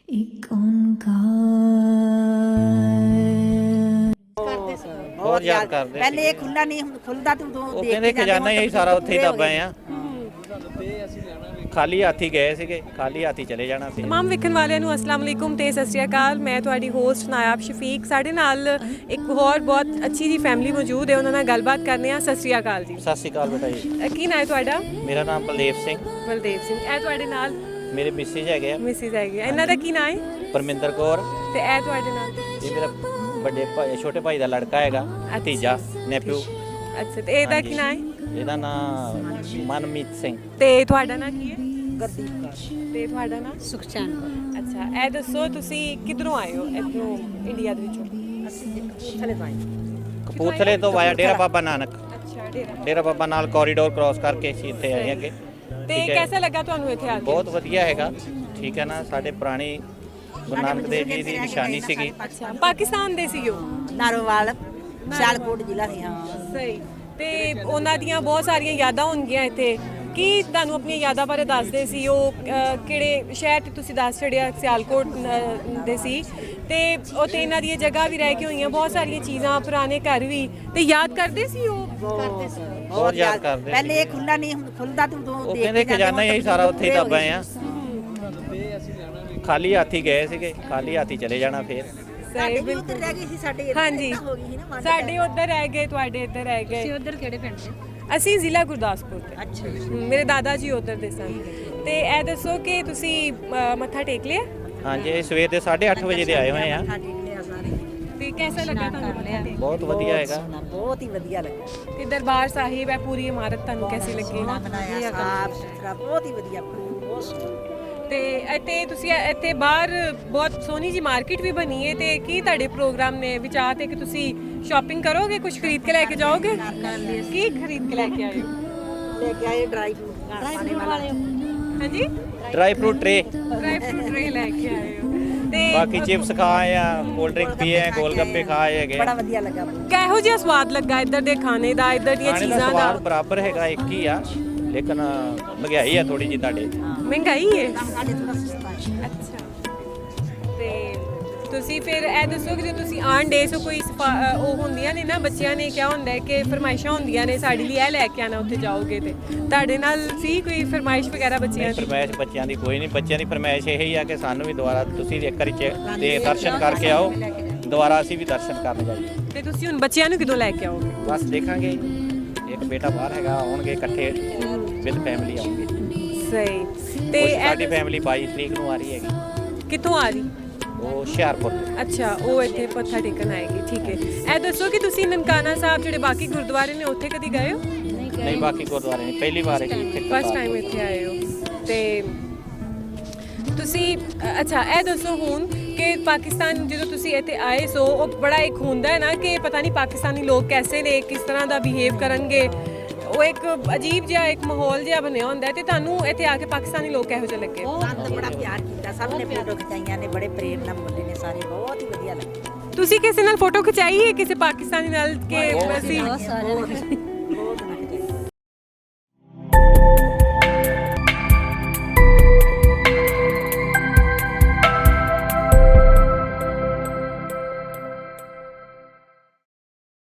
एक ओंकार ਬਹੁਤ ਯਾਦ ਕਰਦੇ ਪਹਿਲੇ ਇਹ ਖੁੱਲਾ ਨਹੀਂ ਹੁਣ ਖੁੱਲਦਾ ਤੇ ਉਦੋਂ ਉਹ ਦੇਖ ਕਹਿੰਦੇ ਕੇ ਖਜ਼ਾਨਾ ਹੀ ਸਾਰਾ ਉੱਥੇ ਹੀ ਦੱਬ ਆਏ ਆ ਹਾਂ। ਖਾਲੀ ਹੱਥੀ ਗਏ ਸੀਗੇ, ਖਾਲੀ ਹੱਥੀ ਚਲੇ ਜਾਣਾ ਸੀ। तमाम ਵੇਖਣ ਵਾਲਿਆਂ ਨੂੰ अस्सलाम वालेकुम ਤੇ ਸਤਿ ਸ਼੍ਰੀ ਅਕਾਲ। ਮੈਂ ਤੁਹਾਡੀ ਹੋਸਟ ਨਾਇਬ ਸ਼ਫੀਕ। ਸਾਡੇ ਨਾਲ ਇੱਕ ਹੋਰ ਬਹੁਤ ਅੱਛੀ ਜੀ ਫੈਮਿਲੀ ਮੌਜੂਦ ਹੈ, ਉਹਨਾਂ ਨਾਲ ਗੱਲਬਾਤ ਕਰਨੇ ਆ। ਸਤਿ ਸ਼੍ਰੀ ਅਕਾਲ ਜੀ। ਸਤਿ ਸ਼੍ਰੀ ਅਕਾਲ ਬੇਟਾ ਜੀ। ਕੀ ਨਾਂ ਹੈ ਤੁਹਾਡਾ? ਮੇਰਾ ਨਾਮ ਬਲਦੇਵ ਸਿੰਘ। ਬਲਦੇਵ ਸਿੰਘ। ਇਹ ਤੁਹਾਡੇ ਨਾਲ ਮੇਰੇ ਮਿਸਿਸ ਹੈਗੇ ਆ ਮਿਸਿਸ ਹੈਗੀ ਆ। ਇਹਨਾਂ ਦਾ ਕੀ ਨਾਂ ਹੈ? ਪਰਮਿੰਦਰ ਕੌਰ। ਤੇ ਇਹ ਤੁਹਾਡੇ ਨਾਲ? ਇਹ ਮੇਰਾ ਵੱਡੇ ਭਾਈ ਛੋਟੇ ਭਾਈ ਦਾ ਲੜਕਾ ਹੈਗਾ, ਭਤੀਜਾ ਨੈਪਿਊ। ਅੱਛਾ, ਤੇ ਇਹਦਾ ਕੀ ਨਾਂ ਹੈ? ਇਹਦਾ ਨਾਮ ਮਨਮੀਤ ਸਿੰਘ। ਤੇ ਤੁਹਾਡਾ ਨਾਂ ਕੀ ਹੈ? ਗੁਰਦੀਪ ਕੌਰ। ਤੇ ਤੁਹਾਡਾ ਨਾਂ? ਸੁਖਚੈਨ ਕੌਰ। ਅੱਛਾ, ਇਹ ਦੱਸੋ ਤੁਸੀਂ ਕਿੱਧਰੋਂ ਆਏ ਹੋ? ਇੱਧਰੋਂ ਇੰਡੀਆ ਦੇ ਵਿੱਚੋਂ? ਅਸੀਂ ਕਪੂਰਥਲੇ ਤੋਂ ਆਏ। ਕਪੂਰਥਲੇ ਤੋਂ ਵਾਇਆ ਡੇਰਾ ਬਾਬਾ ਨਾਨਕ। ਅੱਛਾ, ਡੇਰਾ ਬਾਬਾ ਨਾਲ ਕੋਰੀਡੋਰ ਕ੍ਰਾਸ ਕਰਕੇ ਅਸੀਂ ਇੱਥੇ ਆਏ ਅੱਗੇ। ਤੇ ਠੀਕ ਹੈ। ਕਿਹਦਾ ਲੱਗਾ ਤੁਹਾਨੂੰ ਇੱਥੇ ਆ ਕੇ? ਬਹੁਤ ਵਧੀਆ ਹੈਗਾ, ਠੀਕ ਹੈ ਨਾ। ਸਾਡੇ ਪੁਰਾਣੀ ਗੁਰੂ ਨਾਨਕ ਦੇਵ ਜੀ ਦੀ ਨਿਸ਼ਾਨੀ ਸੀਗੀ। ਅੱਛਾ, ਪਾਕਿਸਤਾਨ ਦੇ ਸੀ ਉਹ? ਨਾਰੋਵਾਲ ਸਿਆਲਕੋਟ ਜ਼ਿਲ੍ਹਾ ਸੀ। ਹਾਂ ਸਹੀ। ਤੇ ਉਹਨਾਂ ਦੀਆਂ ਬਹੁਤ ਸਾਰੀਆਂ ਯਾਦਾਂ ਹੋਣਗੀਆਂ ਇੱਥੇ। ਕੀ ਤੁਹਾਨੂੰ ਆਪਣੀਆਂ ਯਾਦਾਂ ਬਾਰੇ ਦੱਸਦੇ ਸੀ? ਉਹ ਕਿਹੜੇ ਸ਼ਹਿਰ ਤੇ ਤੁਸੀਂ ਦੱਸ ਛੜਿਆ ਸਿਆਲਕੋਟ ਦੇ ਸੀ, ਤੇ ਉੱਥੇ ਇਹਨਾਂ ਦੀਆਂ ਜਗ੍ਹਾ ਵੀ ਰਹਿ ਕੇ ਹੋਈਆਂ, ਬਹੁਤ ਸਾਰੀਆਂ ਚੀਜ਼ਾਂ, ਪੁਰਾਣੇ ਘਰ ਵੀ। ਤੇ ਯਾਦ ਕਰਦੇ ਸੀ ਉਹ? ਬਹੁਤ ਯਾਦ ਕਰਦੇ ਪਹਿਲੇ ਇਹ ਖੁੱਲਾ ਨਹੀਂ ਹੁਣ ਖੁੱਲਦਾ ਤੇ ਉਦੋਂ ਉਹ ਦੇਖ ਕਹਿੰਦੇ ਕੇ ਖਜ਼ਾਨਾ ਹੀ ਸਾਰਾ ਉੱਥੇ ਹੀ ਦੱਬ ਆਏ ਆ। ਖਾਲੀ ਹੱਥੀ ਗਏ ਸੀਗੇ, ਖਾਲੀ ਹੱਥੀ ਚਲੇ ਜਾਣਾ ਫੇਰ। ਸਹੀ, ਬਿਲਕੁਲ ਉੱਧਰ ਰਹਿ ਗਈ ਸੀ ਸਾਡੇ। ਹਾਂਜੀ, ਹੋ ਗਈ ਸੀ ਨਾ ਵੰਡ। ਸਾਡੇ ਉੱਧਰ ਰਹਿ ਗਏ, ਤੁਹਾਡੇ ਇੱਧਰ ਰਹਿ ਗਏ। ਤੁਸੀਂ ਉਧਰ ਕਿਹੜੇ ਪਿੰਡ ਦੇ? ਅਸੀਂ ਜ਼ਿਲ੍ਹਾ ਗੁਰਦਾਸਪੁਰ ਦੇ। ਅੱਛਾ ਮੇਰੇ ਦਾਦਾ ਜੀ ਉੱਧਰ ਦੇ ਸਨ। ਤੇ ਇਹ ਦੱਸੋ ਕਿ ਤੁਸੀਂ ਮੱਥਾ ਟੇਕ ਲਿਆ? ਹਾਂਜੀ, ਇਹ ਸਵੇਰ ਦੇ 8:30 ਵਜੇ ਦੇ ਆਏ ਹੋਏ ਆ। ਮੱਥਾ ਟੇਕ ਲਿਆ ਸਾਰੇ। ਤੇ ਕਿਹਦਾ ਲੱਗਾ ਤੁਹਾਨੂੰ ਮੱਥਾ ਟੇਕ? ਬਹੁਤ ਵਧੀਆ ਹੈਗਾ। ਸੋਹਣਾ, ਬਹੁਤ ਹੀ ਵਧੀਆ ਲੱਗਾ। ਤੇ ਦਰਬਾਰ ਸਾਹਿਬ ਹੈ, ਪੂਰੀ ਇਮਾਰਤ ਤੁਹਾਨੂੰ ਕੈਸੀ ਲੱਗੀ? ਸੋਹਣਾ ਬਣਾਇਆ, ਸਾਫ ਸੁਥਰਾ, ਬਹੁਤ ਹੀ ਵਧੀਆ ਬਣਾਇਆ, ਬਹੁਤ ਸੋਹਣਾ। ਤੇ ਇੱਥੇ ਤੁਸੀਂ ਇੱਥੇ ਬਾਹਰ ਬਹੁਤ ਸੋਹਣੀ ਜੀ ਮਾਰਕੀਟ ਵੀ ਬਣੀ ਹੈ। ਤੇ ਕੀ ਤੁਹਾਡੇ ਪ੍ਰੋਗਰਾਮ ਨੇ ਵਿਚਾਰ ਤੇ ਕਿ ਤੁਸੀਂ ਸ਼ਾਪਿੰਗ ਕਰੋਗੇ, ਕੁਝ ਖਰੀਦ ਕੇ ਲੈ ਕੇ ਜਾਓਗੇ? ਕੀ ਖਰੀਦ ਕੇ ਲੈ ਕੇ ਆਏ ਹੋ? ਲੈ ਕੇ ਆਏ ਡਰਾਈ ਫਰੂਟ ਖਾਣੇ ਵਾਲਾ। ਹਾਂਜੀ, ਡਰਾਈ ਫਰੂਟ ਟਰੇ, ਡਰਾਈ ਫਰੂਟ ਟਰੇ ਲੈ ਕੇ ਆਏ ਹੋ। ਤੇ ਬਾਕੀ ਚਿਪਸ ਖਾਏ ਆ, ਕੋਲਡ ਡਰਿੰਕ ਪੀਏ ਆ, ਗੋਲ ਗੱਪੇ ਖਾਏ ਹੈਗੇ। ਬੜਾ ਵਧੀਆ ਲੱਗਾ। ਕਿਹੋ ਜਿਹਾ ਸਵਾਦ ਲੱਗਾ ਇੱਧਰ ਦੇ ਖਾਣੇ ਦਾ, ਇੱਧਰ ਦੀਆਂ ਖਾਣੇ ਦਾ ਚੀਜ਼ਾਂ ਦਾ? ਸਵਾਦ ਬਰਾਬਰ ਹੈਗਾ, ਇੱਕ ਹੀ ਆ, ਲੇਕਿਨ ਮਹਿੰਗਾਈ ਆ ਥੋੜੀ ਜਿਹੀ ਤੁਹਾਡੇ। ਮਹਿੰਗਾਈ ਹੈ? ਸਾਡੇ ਥੋੜਾ ਸਸਤਾ ਹੈ। ਅੱਛਾ। ਤੇ ਤੁਸੀਂ ਫਿਰ ਇਹ ਦੱਸੋ ਕਿ ਜੇ ਤੁਸੀਂ ਆਨ ਡੇ ਸੋ ਕੋਈ ਉਹ ਹੁੰਦੀਆਂ ਨੇ ਨਾ, ਬੱਚਿਆਂ ਨੇ ਕਿਹਾ ਹੁੰਦਾ ਹੈ ਕਿ ਫਰਮਾਇਸ਼ਾਂ ਹੁੰਦੀਆਂ ਨੇ ਸਾਡੇ ਲਈ ਇਹ ਲੈ ਕੇ ਆਣਾ ਉੱਥੇ ਜਾਓਗੇ, ਤੇ ਤੁਹਾਡੇ ਨਾਲ ਸੀ ਕੋਈ ਫਰਮਾਇਸ਼ ਵਗੈਰਾ ਬੱਚਿਆਂ ਦੀ? ਫਰਮਾਇਸ਼ ਬੱਚਿਆਂ ਦੀ ਕੋਈ ਨਹੀਂ। ਬੱਚਿਆਂ ਦੀ ਫਰਮਾਇਸ਼ ਇਹ ਹੀ ਆ ਕਿ ਸਾਨੂੰ ਵੀ ਦੁਬਾਰਾ ਤੁਸੀਂ ਇੱਕ ਵਾਰੀ ਦੇ ਦਰਸ਼ਨ ਕਰਕੇ ਆਓ, ਦੁਬਾਰਾ ਅਸੀਂ ਵੀ ਦਰਸ਼ਨ ਕਰਨ ਜਾਈਏ। ਤੇ ਤੁਸੀਂ ਹੁਣ ਬੱਚਿਆਂ ਨੂੰ ਕਿਦੋਂ ਲੈ ਕੇ ਆਓਗੇ? ਬਸ ਦੇਖਾਂਗੇ, ਇੱਕ ਬੇਟਾ ਬਾਹਰ ਹੈਗਾ, ਆਉਣਗੇ ਇਕੱਠੇ ਵਿਦ ਫੈਮਿਲੀ ਆਉਣਗੇ। ਸਹੀ। ਤੇ ਸਾਡੀ ਫੈਮਿਲੀ 22 ਤਰੀਕ ਨੂੰ ਆ ਰਹੀ ਹੈਗੀ। ਕਿੱਥੋਂ ਆ ਰਹੀ? ਉਹ ਹੁਸ਼ਿਆਰਪੁਰ ਤੋਂ। ਅੱਛਾ, ਉਹ ਇੱਥੇ ਮੱਥਾ ਟੇਕਣ ਆਏਗੀ। ਠੀਕ ਹੈ। ਇਹ ਦੱਸੋ ਕਿ ਤੁਸੀਂ ਨਨਕਾਣਾ ਸਾਹਿਬ ਜਿਹੜੇ ਬਾਕੀ ਗੁਰਦੁਆਰੇ ਨੇ ਉੱਥੇ ਕਦੀ ਗਏ ਹੋ? ਨਹੀਂ, ਬਾਕੀ ਗੁਰਦੁਆਰੇ ਨਹੀਂ, ਪਹਿਲੀ ਵਾਰ ਹੈ ਇੱਥੇ। ਫਸਟ ਟਾਈਮ ਇੱਥੇ ਆਏ ਹੋ। ਤੇ ਤੁਸੀਂ ਅੱਛਾ, ਇਹ ਦੱਸੋ ਹੁਣ ਕਿ ਪਾਕਿਸਤਾਨ ਜਦੋਂ ਤੁਸੀਂ ਇੱਥੇ ਆਏ ਸੋ ਉਹ ਬੜਾ ਇੱਕ ਹੁੰਦਾ ਹੈ ਨਾ ਕਿ ਪਤਾ ਨਹੀਂ ਪਾਕਿਸਤਾਨੀ ਲੋਕ ਕੈਸੇ ਨੇ, ਕਿਸ ਤਰ੍ਹਾਂ ਦਾ ਬਿਹੇਵ ਕਰਨਗੇ, ਉਹ ਇੱਕ ਅਜੀਬ ਜਿਹਾ ਇੱਕ ਮਾਹੌਲ ਜਿਹਾ ਬਣਿਆ ਹੁੰਦਾ ਹੈ। ਤੇ ਤੁਹਾਨੂੰ ਇੱਥੇ ਆ ਕੇ ਪਾਕਿਸਤਾਨੀ ਲੋਕ ਕਿਹੋ ਜਿਹੇ ਲੱਗੇ? ਸਾਨੂੰ ਬੜਾ ਪਿਆਰ ਕੀਤਾ, ਸਭ ਨੇ ਫੋਟੋ ਖਿਚਾਈਆਂ ਨੇ, ਬੜੇ ਪ੍ਰੇਮ ਨਾਲ ਬੋਲੇ ਨੇ ਸਾਰੇ, ਬਹੁਤ ਹੀ ਵਧੀਆ ਲੱਗੇ। ਤੁਸੀਂ ਕਿਸੇ ਨਾਲ ਫੋਟੋ ਖਿਚਾਈ ਹੈ, ਕਿਸੇ ਪਾਕਿਸਤਾਨੀ ਨਾਲ? ਕਿ ਅਸੀਂ